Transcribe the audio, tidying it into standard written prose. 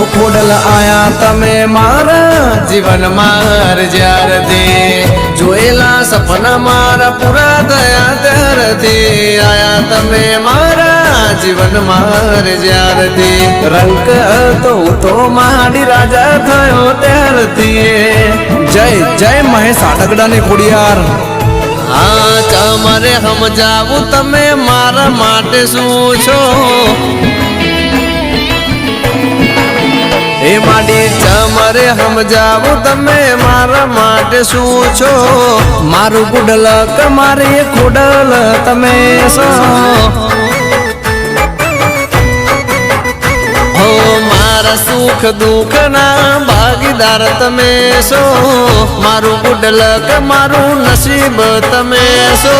ખોડલ આયા તમે મારા જીવન માર જ્યારથી જોયેલા સપના મારા પૂરા થયા ત્યારથી આયા તમે મારા જીવન માર જ્યારથી રંગ તો માડી રાજા થયો ત્યારથી જય જય મહેશ આટકડા ને ખોડિયાર હા તમારે સમજાવું તમે મારા માટે શું છો એ માડી તમારે સમજાવું તમે મારા માટે શું છો મારું ગુડલ મારી ખોડલ તમે છો હો મારા સુખ દુઃખ ના ભાગીદાર તમે છો મારું ગુડલ મારું નસીબ તમે છો